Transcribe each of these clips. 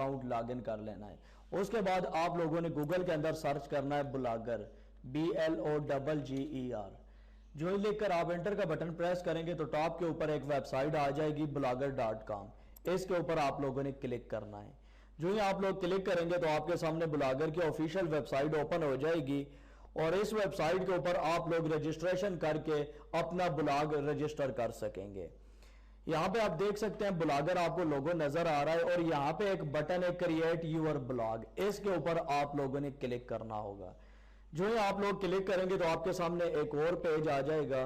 Account log in کر لینا ہے. اس کے بعد آپ لوگوں نے گوگل کے اندر سرچ کرنا ہے بلاگر, BLOGGER. جو ہی لکھ کر آپ انٹر کا بٹن پریس کریں گے تو ٹاپ کے اوپر ایک ویب سائٹ آ جائے گی blogger.com. اس کے اوپر آپ لوگوں نے کلک کرنا ہے. جو ہی آپ لوگ کلک کریں گے تو آپ کے سامنے بلاگر کی آفیشیل ویب سائٹ اوپن ہو جائے گی, اور اس ویب سائٹ کے اوپر آپ لوگ رجسٹریشن کر کے اپنا بلاگ رجسٹر کر سکیں گے. یہاں پہ آپ دیکھ سکتے ہیں بلاگر آپ کو لوگو نظر آ رہا ہے, اور یہاں پہ ایک بٹن ہے کریٹ یور بلاگ. اس کے اوپر آپ لوگوں نے کلک کرنا ہوگا. جو ہی آپ لوگ کلک کریں گے تو آپ کے سامنے ایک اور پیج آ جائے گا,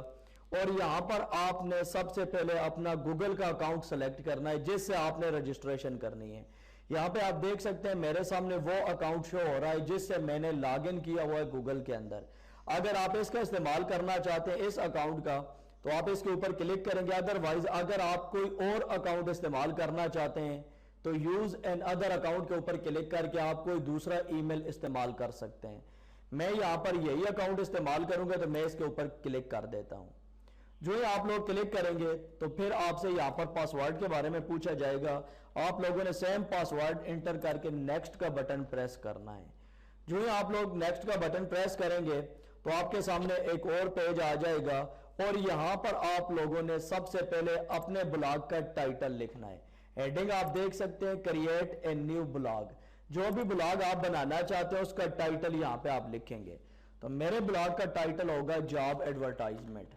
اور یہاں پر آپ نے سب سے پہلے اپنا گوگل کا اکاؤنٹ سلیکٹ کرنا ہے جس سے آپ نے رجسٹریشن کرنی ہے. یہاں پہ آپ دیکھ سکتے ہیں میرے سامنے وہ اکاؤنٹ شو ہو رہا ہے جس سے میں نے لاگ ان کیا ہوا ہے گوگل کے اندر. اگر آپ اس کا استعمال کرنا چاہتے ہیں اس اکاؤنٹ کا تو آپ اس کے اوپر کلک کریں گے. ادروائز اگر آپ کوئی اور اکاؤنٹ استعمال کرنا چاہتے ہیں تو یوز این ادر اکاؤنٹ کے اوپر کلک کر کے آپ کوئی دوسرا ای میل استعمال کر سکتے ہیں. میں یہاں پر یہی اکاؤنٹ استعمال کروں گا تو میں اس کے اوپر کلک کر دیتا ہوں. جو ہی آپ لوگ کلک کریں گے تو پھر آپ سے یہاں پر پاسورڈ کے بارے میں پوچھا جائے گا. آپ لوگوں نے سیم پاسورڈ انٹر کر کے نیکسٹ کا بٹن پریس کرنا ہے. جو ہی آپ لوگ نیکسٹ کا بٹن پریس کریں گے تو آپ کے سامنے ایک اور پیج آ جائے گا, اور یہاں پر آپ لوگوں نے سب سے پہلے اپنے بلاگ کا ٹائٹل لکھنا ہے. ہیڈنگ آپ دیکھ سکتے ہیں کریٹ اے نیو بلاگ. جو بھی بلاگ آپ بنانا چاہتے ہیں اس کا ٹائٹل یہاں پہ آپ لکھیں گے. تو میرے بلاگ کا ٹائٹل ہوگا جاب ایڈورٹائزمنٹ.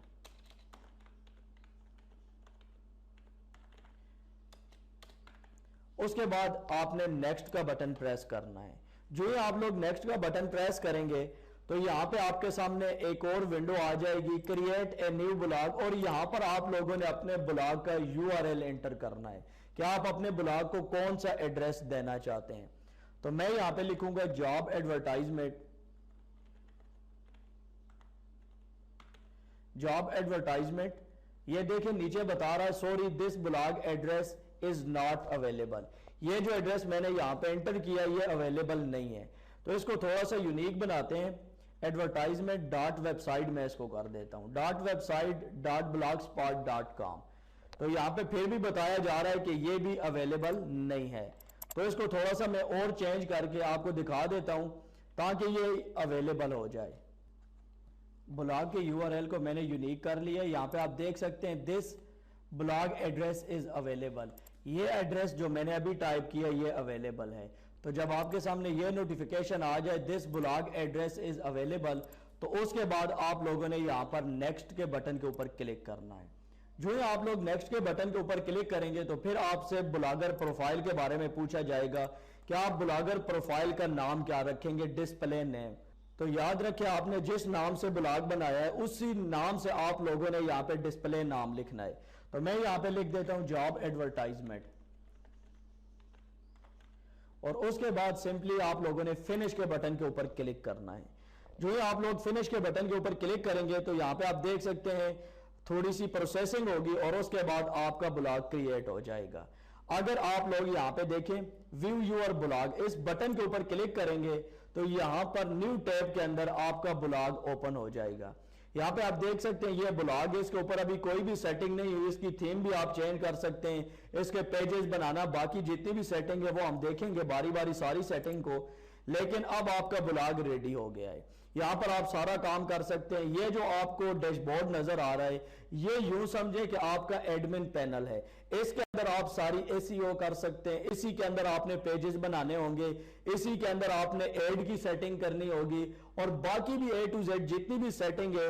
اس کے بعد آپ نے نیکسٹ کا بٹن پریس کرنا ہے. جو ہی آپ لوگ نیکسٹ کا بٹن پریس کریں گے تو یہاں پہ آپ کے سامنے ایک اور ونڈو آ جائے گی کریٹ اے نیو بلاگ, اور یہاں پر آپ لوگوں نے اپنے بلاگ کا URL انٹر کرنا ہے کہ آپ اپنے بلاگ کو کون سا ایڈریس دینا چاہتے ہیں. تو میں یہاں پہ لکھوں گا جاب ایڈورٹائزمنٹ. Job advertisement. یہ دیکھیں نیچے بتا رہا ہے sorry this blog address is not available. یہ جو ایڈریس میں نے یہاں پہ انٹر کیا یہ اویلیبل نہیں ہے. تو اس کو تھوڑا سا یونیک بناتے ہیں. ایڈورٹائزمنٹ ڈاٹ ویب سائٹ میں اس کو کر دیتا ہوں dot web site dot blogspot.com. تو یہاں پہ پھر بھی بتایا جا رہا ہے کہ یہ بھی اویلیبل نہیں ہے. تو اس کو تھوڑا سا میں اور چینج کر کے آپ کو دکھا دیتا ہوں تاکہ یہ اویلیبل ہو جائے. بلاگ کے URL کو میں نے یونیک کر لیا. یہاں پہ آپ دیکھ سکتے ہیں دس بلاگ ایڈریس از اویلیبل. یہ ایڈریس جو میں نے ابھی ٹائپ کیا یہ اویلیبل ہے. تو جب آپ کے سامنے یہ نوٹیفیکیشن آ جائے دس بلاگ ایڈریس از اویلیبل تو اس کے بعد آپ لوگوں نے یہاں پر نیکسٹ کے بٹن کے اوپر کلک کرنا ہے. جو ہی آپ لوگ نیکسٹ کے بٹن کے اوپر کلک کریں گے تو پھر آپ سے بلاگر پروفائل کے بارے میں پوچھا جائے گا کہ آپ بلاگر پروفائل کا نام کیا رکھیں گے, ڈسپلے نیم. تو یاد رکھیں آپ نے جس نام سے بلاگ بنایا ہے اسی نام سے آپ لوگوں نے یہاں پہ ڈسپلے نام لکھنا ہے. تو میں یہاں پہ لکھ دیتا ہوں جاب ایڈورٹائزمنٹ, اور اس کے بعد سمپلی آپ لوگوں نے فنش کے بٹن کے اوپر کلک کرنا ہے. جو ہی آپ لوگ فنش کے بٹن کے اوپر کلک کریں گے تو یہاں پہ آپ دیکھ سکتے ہیں تھوڑی سی پروسیسنگ ہوگی اور اس کے بعد آپ کا بلاگ کریٹ ہو جائے گا. اگر آپ لوگ یہاں پہ دیکھیں ویو یور بلاگ, اس بٹن کے اوپر کلک کریں گے تو یہاں پر نیو ٹیب کے اندر آپ کا بلاگ اوپن ہو جائے گا. یہاں پہ آپ دیکھ سکتے ہیں یہ بلاگ ہے, اس کے اوپر ابھی کوئی بھی سیٹنگ نہیں ہوئی. اس کی تھیم بھی آپ چینج کر سکتے ہیں, اس کے پیجز بنانا, باقی جتنی بھی سیٹنگ ہے وہ ہم دیکھیں گے باری باری ساری سیٹنگ کو. لیکن اب آپ کا بلاگ ریڈی ہو گیا ہے. یہاں پر آپ سارا کام کر سکتے ہیں. یہ جو آپ کو ڈیش بورڈ نظر آ رہا ہے یہ یوں سمجھے کہ آپ کا ایڈمن پینل ہے. اس کے اندر آپ ساری SEO کر سکتے ہیں, اسی کے اندر آپ نے پیجز بنانے ہوں گے, اسی کے اندر آپ نے ایڈ کی سیٹنگ کرنی ہوگی, اور باقی بھی A to Z جتنی بھی سیٹنگ ہے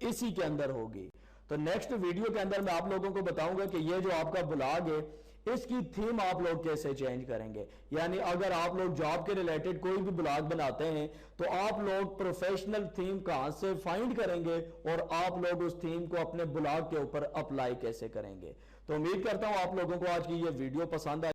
اسی کے اندر ہوگی. تو نیکسٹ ویڈیو کے اندر میں آپ لوگوں کو بتاؤں گا کہ یہ جو آپ کا بلاگ ہے اس کی تھیم آپ لوگ کیسے چینج کریں گے. یعنی اگر آپ لوگ جاب کے ریلیٹڈ کوئی بھی بلاگ بناتے ہیں تو آپ لوگ پروفیشنل تھیم کہاں سے فائنڈ کریں گے اور آپ لوگ اس تھیم کو اپنے بلاگ کے اوپر اپلائی کیسے کریں گے. تو امید کرتا ہوں آپ لوگوں کو آج کی یہ ویڈیو پسند آئی.